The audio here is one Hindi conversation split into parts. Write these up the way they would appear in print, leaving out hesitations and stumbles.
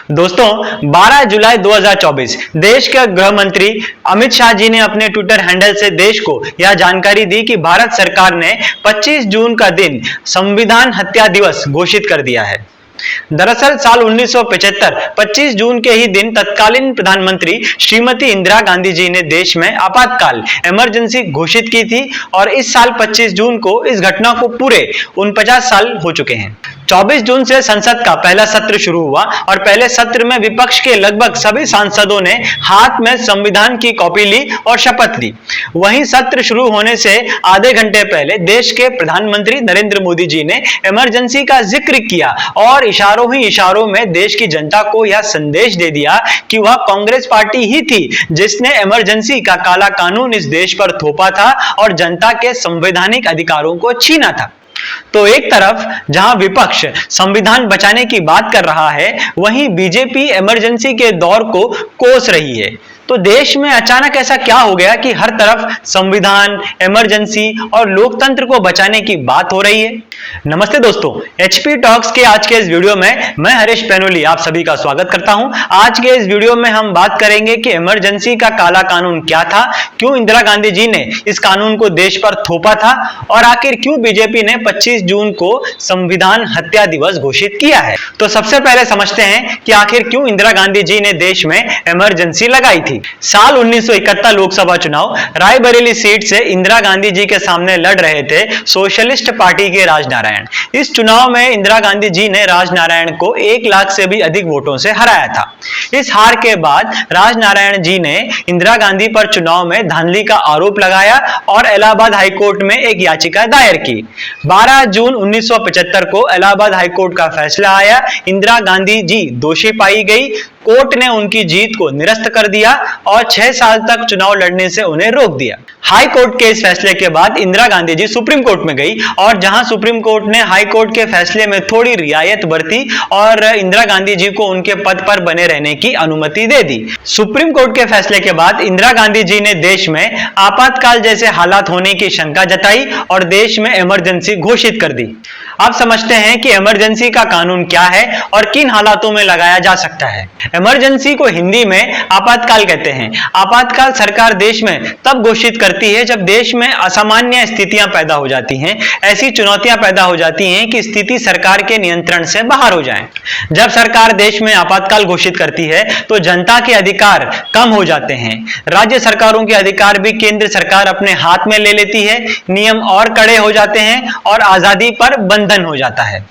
दोस्तों 12 जुलाई 2024 देश के गृह मंत्री अमित शाह जी ने अपने ट्विटर हैंडल से देश को यह जानकारी दी कि भारत सरकार ने 25 जून का दिन संविधान हत्या दिवस घोषित कर दिया है। दरअसल साल 1975 25 जून के ही दिन तत्कालीन प्रधानमंत्री श्रीमती इंदिरा गांधी जी ने देश में आपातकाल इमरजेंसी घोषित की थी और इस साल 25 जून को इस घटना को पूरे 49 साल हो चुके हैं। 24 जून से संसद का पहला सत्र शुरू हुआ और पहले सत्र में विपक्ष के लगभग सभी सांसदों ने हाथ में संविधान की कॉपी ली और शपथ ली। वहीं सत्र शुरू होने से आधे घंटे पहले देश के प्रधानमंत्री नरेंद्र मोदी जी ने इमरजेंसी का जिक्र किया और इशारों ही इशारों में देश की जनता को यह संदेश दे दिया कि वह कांग्रेस पार्टी ही थी जिसने इमरजेंसी का काला कानून इस देश पर थोपा था और जनता के संवैधानिक अधिकारों को छीना था। तो एक तरफ जहां विपक्ष संविधान बचाने की बात कर रहा है, वहीं बीजेपी इमरजेंसी के दौर को कोस रही है। तो देश में अचानक ऐसा क्या हो गया कि हर तरफ संविधान, इमरजेंसी और लोकतंत्र को बचाने की बात हो रही है। नमस्ते दोस्तों, एचपी टॉक्स के आज के इस वीडियो में मैं हरीश पैनोली आप सभी का स्वागत करता हूं। आज के इस वीडियो में हम बात करेंगे कि इमरजेंसी का काला कानून क्या था, क्यों इंदिरा गांधी जी ने इस कानून को देश पर थोपा था और आखिर क्यों बीजेपी ने 25 जून को संविधान हत्या दिवस घोषित किया है। तो सबसे पहले समझते हैं कि आखिर क्यों इंदिरा गांधी जी ने देश में इमरजेंसी लगाई थी। साल 1971 लोकसभा चुनाव रायबरेली सीट से इंदिरा गांधी जी के सामने लड़ रहे थे सोशलिस्ट पार्टी के राजनारायण। इस चुनाव में इंदिरा गांधी जी ने राजनारायण को 1 लाख से भी अधिक वोटों से हराया था। इस हार के बाद राजनारायण जी ने इंदिरा गांधी पर चुनाव में धांधली का आरोप लगाया और इलाहाबाद हाईकोर्ट में एक याचिका दायर की। 12 जून 1975 को इलाहाबाद हाईकोर्ट का फैसला आया। इंदिरा गांधी जी दोषी पाई गई। कोर्ट ने उनकी जीत को निरस्त कर दिया और 6 साल तक चुनाव लड़ने से उन्हें रोक दिया। हाई कोर्ट के इस फैसले के बाद इंदिरा गांधी जी सुप्रीम कोर्ट में गई और जहां सुप्रीम कोर्ट ने हाई कोर्ट के फैसले में थोड़ी रियायत बरती और इंदिरा गांधी जी को उनके पद पर बने रहने की अनुमति दे दी। सुप्रीम कोर्ट के फैसले के बाद इंदिरा गांधी जी ने देश में आपातकाल जैसे हालात होने की शंका जताई और देश में इमरजेंसी घोषित कर दी। अब समझते हैं कि इमरजेंसी का कानून क्या है और किन हालातों में लगाया जा सकता है। इमरजेंसी को हिंदी में आपातकाल कहते हैं। आपातकाल सरकार देश में तब घोषित करती है जब देश में असामान्य स्थितियां पैदा हो जाती हैं, ऐसी चुनौतियां पैदा हो जाती हैं कि स्थिति सरकार के नियंत्रण से बाहर हो जाए। जब सरकार देश में आपातकाल घोषित करती है तो जनता के अधिकार कम हो जाते हैं। राज्य सरकारों के अधिकार भी केंद्र सरकार अपने हाथ में ले लेती है। नियम और कड़े हो जाते हैं और आजादी पर बंधन हो जाता है।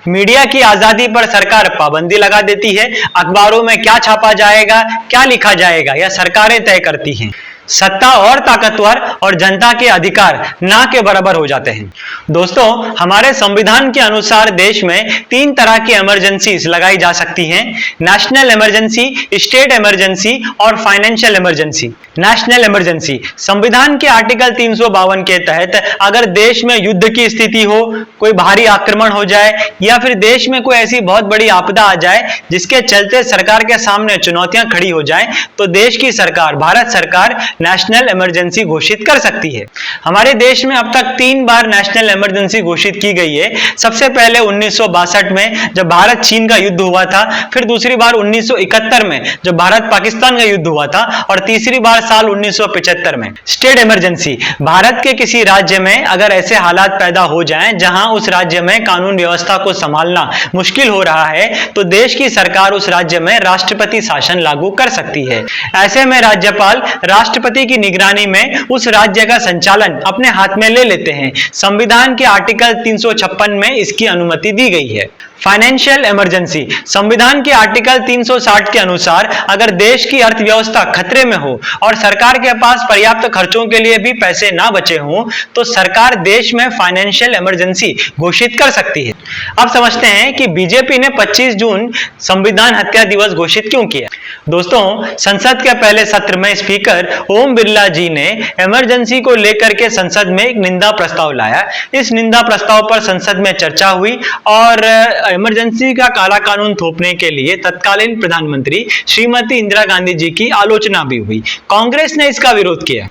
मीडिया की आजादी पर सरकार पाबंदी लगा देती है। अखबारों में क्या छापा जाएगा, क्या लिखा जाएगा, यह सरकारें तय करती हैं। सत्ता और ताकतवर और जनता के अधिकार ना के बराबर हो जाते हैं। दोस्तों, हमारे संविधान के अनुसार देश में 3 तरह की इमरजेंसी लगाई जा सकती हैं: नेशनल इमरजेंसी, स्टेट इमरजेंसी और फाइनेंशियल इमरजेंसी। नेशनल इमरजेंसी संविधान के आर्टिकल 352 के तहत अगर देश में युद्ध की स्थिति हो, कोई भारी आक्रमण हो जाए या फिर देश में कोई ऐसी बहुत बड़ी आपदा आ जाए जिसके चलते सरकार के सामने चुनौतियां खड़ी हो जाएं, तो देश की सरकार, भारत सरकार नेशनल इमरजेंसी घोषित कर सकती है। हमारे देश में अब तक 3 बार नेशनल इमरजेंसी घोषित की गई है। सबसे पहले 1962 में जब भारत चीन का युद्ध हुआ था, फिर दूसरी बार 1971 में जब भारत पाकिस्तान का युद्ध हुआ था और तीसरी बार साल 1975 में। स्टेट इमरजेंसी भारत के किसी राज्य में अगर ऐसे हालात पैदा हो जाएं जहां उस राज्य में कानून व्यवस्था को संभालना मुश्किल हो रहा है, तो देश की सरकार उस राज्य में राष्ट्रपति शासन लागू कर सकती है। ऐसे में राज्यपाल राष्ट्रपति की निगरानी में उस राज्य का संचालन अपने हाथ में ले लेते हैं। संविधान के आर्टिकल 356 में इसकी अनुमति दी गई है। फाइनेंशियल इमरजेंसी संविधान के आर्टिकल 360 के अनुसार अगर देश की अर्थव्यवस्था खतरे में हो और सरकार के पास पर्याप्त खर्चों के लिए भी पैसे ना बचे हों, तो सरकार देश में फाइनेंशियल इमरजेंसी घोषित कर सकती है। अब समझते हैं कि बीजेपी ने 25 जून संविधान हत्या दिवस घोषित क्यों किया। दोस्तों, संसद के पहले सत्र में स्पीकर ओम बिरला जी ने इमरजेंसी को लेकर के संसद में एक निंदा प्रस्ताव लाया। इस निंदा प्रस्ताव पर संसद में चर्चा हुई और इमरजेंसी का काला कानून थोपने के लिए तत्कालीन प्रधानमंत्री श्रीमती इंदिरा गांधी जी की आलोचना भी हुई। कांग्रेस ने इसका विरोध किया।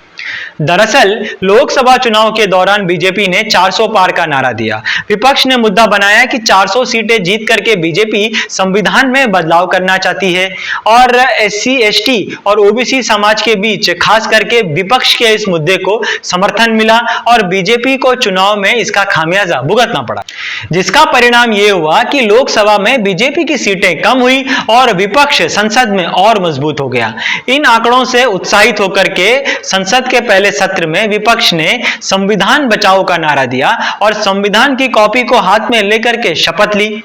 दरअसल लोकसभा चुनाव के दौरान बीजेपी ने 400 पार का नारा दिया। विपक्ष ने मुद्दा बनाया कि 400 सीटें जीत करके बीजेपी संविधान में बदलाव करना चाहती है और एससी, एसटी और ओबीसी समाज के बीच खास करके विपक्ष के इस मुद्दे को समर्थन मिला और बीजेपी को चुनाव में इसका खामियाजा भुगतना पड़ा, जिसका परिणाम यह हुआ कि लोकसभा में बीजेपी की सीटें कम हुई और विपक्ष संसद में और मजबूत हो गया। इन आंकड़ों से उत्साहित होकर के संसद के पहले सत्र में विपक्ष ने संविधान बचाओ का नारा दिया और संविधान की कॉपी को हाथ में लेकर के शपथ ली।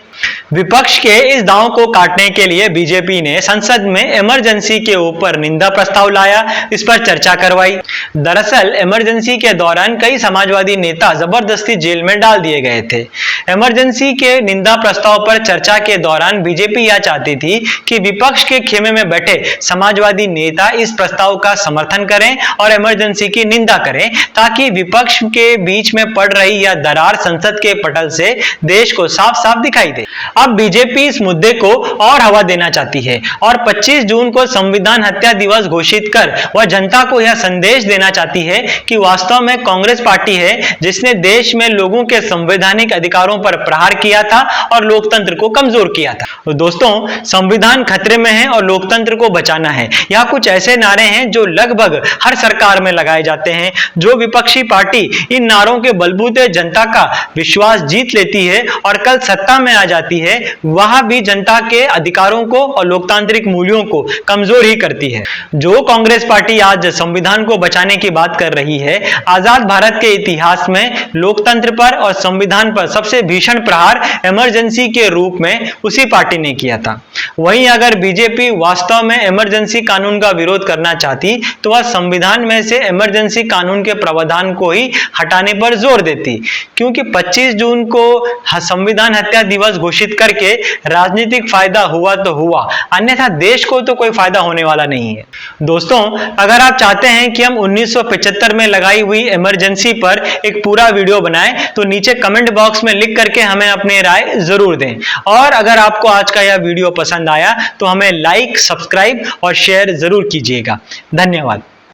विपक्ष के इस दांव को काटने के लिए बीजेपी ने संसद में इमरजेंसी के ऊपर निंदा प्रस्ताव लाया, इस पर चर्चा करवाई। दरअसल इमरजेंसी के दौरान कई समाजवादी नेता जबरदस्ती जेल में डाल दिए गए थे। इमरजेंसी के निंदा प्रस्ताव पर चर्चा के दौरान बीजेपी यह चाहती थी कि विपक्ष के खेमे में बैठे समाजवादी नेता इस प्रस्ताव का समर्थन करें और इमरजेंसी की निंदा करें, ताकि विपक्ष के बीच में पड़ रही यह दरार संसद के पटल से देश को साफ साफ दिखाई दे। अब बीजेपी इस मुद्दे को और हवा देना चाहती है और 25 जून को संविधान हत्या दिवस घोषित कर वह जनता को यह संदेश देना चाहती है कि वास्तव में कांग्रेस पार्टी है जिसने देश में लोगों के संवैधानिक अधिकारों पर प्रहार किया था और लोकतंत्र को कमजोर किया था। तो दोस्तों, संविधान खतरे में है और लोकतंत्र को बचाना है, यह कुछ ऐसे नारे हैं जो लगभग हर सरकार में लगाए जाते हैं। जो विपक्षी पार्टी इन नारों के बलबूते जनता का विश्वास जीत लेती है और कल सत्ता में आ जाती है, वह भी जनता के अधिकारों को और लोकतांत्रिक मूल्यों को कमजोर ही करती है। जो कांग्रेस पार्टी आज संविधान को बचाने की बात कर रही है, आजाद भारत के इतिहास में लोकतंत्र पर और संविधान पर सबसे भीषण प्रहार इमरजेंसी के रूप में उसी पार्टी ने किया था। वहीं अगर बीजेपी वास्तव में इमरजेंसी कानून का विरोध करना चाहती तो वह संविधान में से इमरजेंसी कानून के प्रावधान को ही हटाने पर जोर देती, क्योंकि 25 जून को संविधान हत्या दिवस घोषित करके राजनीतिक फायदा हुआ तो हुआ, अन्यथा देश को तो कोई फायदा होने वाला नहीं है। दोस्तों, अगर आप चाहते हैं कि हम 1975 में लगाई हुई इमरजेंसी पर एक पूरा वीडियो बनाएं तो नीचे कमेंट बॉक्स में लिख करके हमें अपनी राय जरूर दें। और अगर आपको आज का यह वीडियो पसंद आया तो हमें लाइक, सब्सक्राइब और शेयर जरूर कीजिएगा। धन्यवाद।